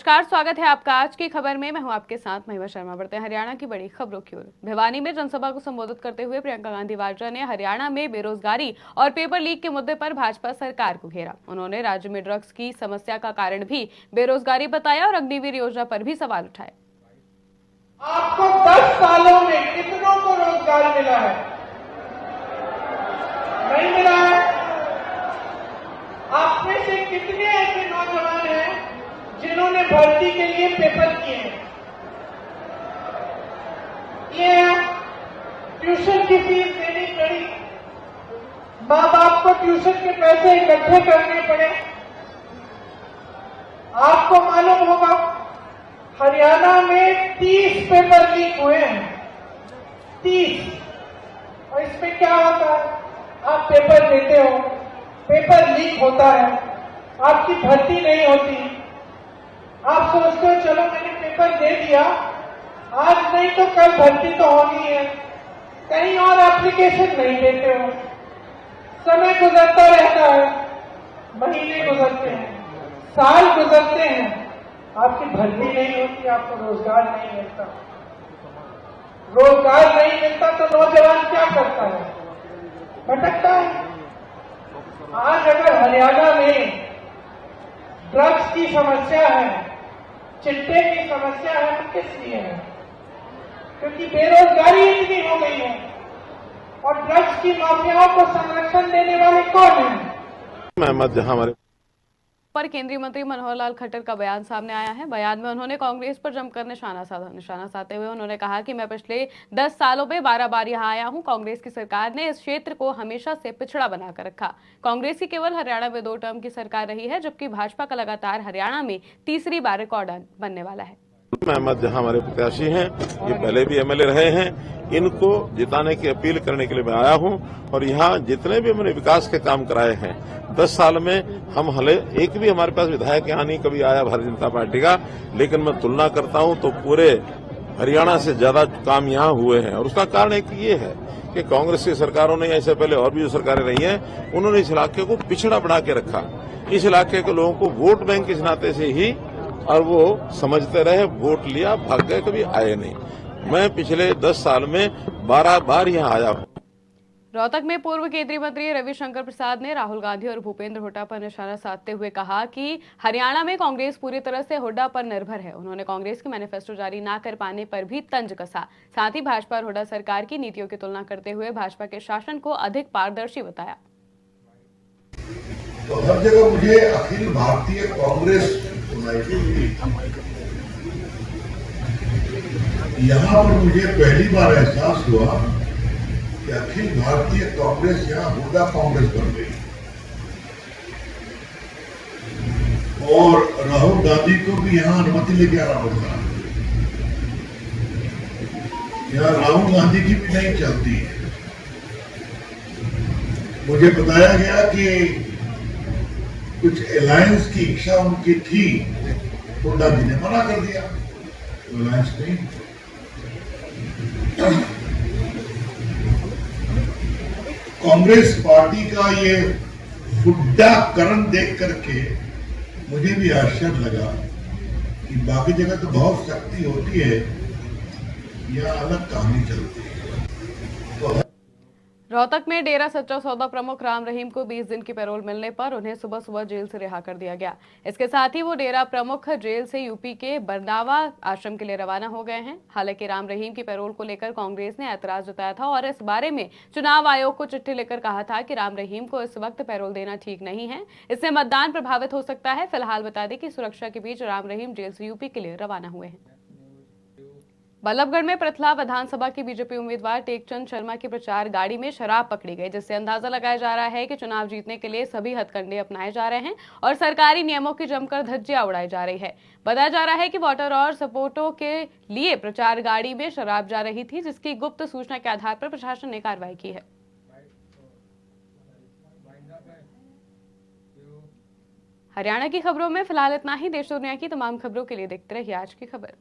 नमस्कार, स्वागत है आपका आज की खबर में। मैं हूं आपके साथ महिमा शर्मा। बढ़ते हैं हरियाणा की बड़ी खबरों की ओर। भिवानी में जनसभा को संबोधित करते हुए प्रियंका गांधी वाड्रा ने हरियाणा में बेरोजगारी और पेपर लीक के मुद्दे पर भाजपा सरकार को घेरा। उन्होंने राज्य में ड्रग्स की समस्या का कारण भी बेरोजगारी बताया और अग्निवीर योजना पर भी सवाल उठाए। आपको 10 सालों में कितनों को रोजगार मिला है? नहीं मिला है। आप में से कितने ऐसे नौजवान हैं जिन्होंने भर्ती के लिए पेपर किए हैं? ये ट्यूशन की फीस देनी पड़ी, माँ बाप को ट्यूशन के पैसे इकट्ठे करने पड़े। आपको मालूम होगा हरियाणा में 30 पेपर लीक हुए हैं, 30। और इसमें क्या होता है? आप पेपर देते हो, पेपर लीक होता है, आपकी भर्ती नहीं होती। आप सोचते हो चलो मैंने पेपर दे दिया, आज नहीं तो कल भर्ती तो होनी है, कहीं और एप्लीकेशन नहीं देते हो। समय गुजरता रहता है, महीने गुजरते हैं, साल गुजरते हैं, आपकी भर्ती नहीं होती, आपको रोजगार नहीं मिलता। रोजगार नहीं मिलता तो नौजवान क्या करता है? भटकता है। आज अगर हरियाणा में ड्रग्स की समस्या है, चिट्टे की समस्या है, तो किस लिए है? क्योंकि बेरोजगारी इतनी हो गई है और ड्रग्स की माफियाओं को संरक्षण देने वाले कौन हैं? हमारे पर केंद्रीय मंत्री मनोहर लाल खट्टर का बयान सामने आया है। बयान में उन्होंने कांग्रेस पर जमकर निशाना साधा। निशाना साधते हुए उन्होंने कहा कि मैं पिछले 10 सालों में 12 बार यहां आया हूं। कांग्रेस की सरकार ने इस क्षेत्र को हमेशा से पिछड़ा बनाकर रखा। कांग्रेस की केवल हरियाणा में 2 टर्म की सरकार रही है, जबकि भाजपा का लगातार हरियाणा में तीसरी बार रिकॉर्ड बनने वाला है। अहमद जहां हमारे प्रत्याशी हैं, ये पहले भी एमएलए रहे हैं, इनको जिताने की अपील करने के लिए मैं आया हूं। और यहाँ जितने भी हमने विकास के काम कराए हैं 10 साल में, हम हले एक भी हमारे पास विधायक यहाँ नहीं कभी आया भारतीय जनता पार्टी का, लेकिन मैं तुलना करता हूं तो पूरे हरियाणा से ज्यादा काम यहाँ हुए हैं। और उसका कारण एक ये है कि कांग्रेस की सरकारों ने, ऐसे पहले और भी जो सरकारें रही हैं, उन्होंने इस इलाके को पिछड़ा बना के रखा। इस इलाके के लोगों को वोट बैंक इस नाते से ही, और वो समझते रहे, वोट लिया, भाग गए, कभी आए नहीं। मैं पिछले 10 साल में 12 बार यहाँ आया हूँ। रोहतक में पूर्व केंद्रीय मंत्री रविशंकर प्रसाद ने राहुल गांधी और भूपेंद्र हुड्डा पर निशाना साधते हुए कहा कि हरियाणा में कांग्रेस पूरी तरह से हुड्डा पर निर्भर है। उन्होंने कांग्रेस की मैनिफेस्टो जारी न कर पाने पर भी तंज कसा। साथ ही भाजपा और हुड्डा सरकार की नीतियों की तुलना करते हुए भाजपा के शासन को अधिक पारदर्शी बताया। तो हर जगह मुझे अखिल भारतीय कांग्रेस सुनाई देती, यहाँ पर मुझे पहली बार एहसास हुआ कि अखिल भारतीय कांग्रेस यहाँ हुड्डा कांग्रेस बन गई। और राहुल गांधी को भी यहाँ अनुमति लेके आना होता है। यहाँ राहुल गांधी की भी नहीं चलती। मुझे बताया गया कि कुछ अलायंस की इच्छा उनकी थी, हुड्डा जी ने मना कर दिया, अलायंस नहीं। कांग्रेस पार्टी का ये हुड्डाकरण देख करके मुझे भी आश्चर्य लगा कि बाकी जगह तो बहुत शक्ति होती है, यहाँ अलग कहानी चलती है। रोहतक में डेरा सच्चा सौदा प्रमुख राम रहीम को 20 दिन की पैरोल मिलने पर उन्हें सुबह सुबह जेल से रिहा कर दिया गया। इसके साथ ही वो डेरा प्रमुख जेल से यूपी के बरनावा आश्रम के लिए रवाना हो गए हैं। हालांकि राम रहीम की पैरोल को लेकर कांग्रेस ने ऐतराज जताया था और इस बारे में चुनाव आयोग को चिट्ठी लिखकर कहा था कि राम रहीम को इस वक्त पैरोल देना ठीक नहीं है, इससे मतदान प्रभावित हो सकता है। फिलहाल बता दें कि सुरक्षा के बीच राम रहीम जेल से यूपी के लिए रवाना हुए हैं। बल्लभगढ़ में पृथला विधानसभा की बीजेपी उम्मीदवार टेकचंद शर्मा की प्रचार गाड़ी में शराब पकड़ी गई, जिससे अंदाजा लगाया जा रहा है कि चुनाव जीतने के लिए सभी हथकंडे अपनाए जा रहे हैं और सरकारी नियमों की जमकर धज्जियां उड़ाई जा रही है। बताया जा रहा है कि वोटर और सपोर्टों के लिए प्रचार गाड़ी में शराब जा रही थी, जिसकी गुप्त सूचना के आधार पर प्रशासन ने कार्रवाई की है। हरियाणा की खबरों में फिलहाल इतना ही। देश दुनिया की तमाम खबरों के लिए देखते रहिए आज की खबर।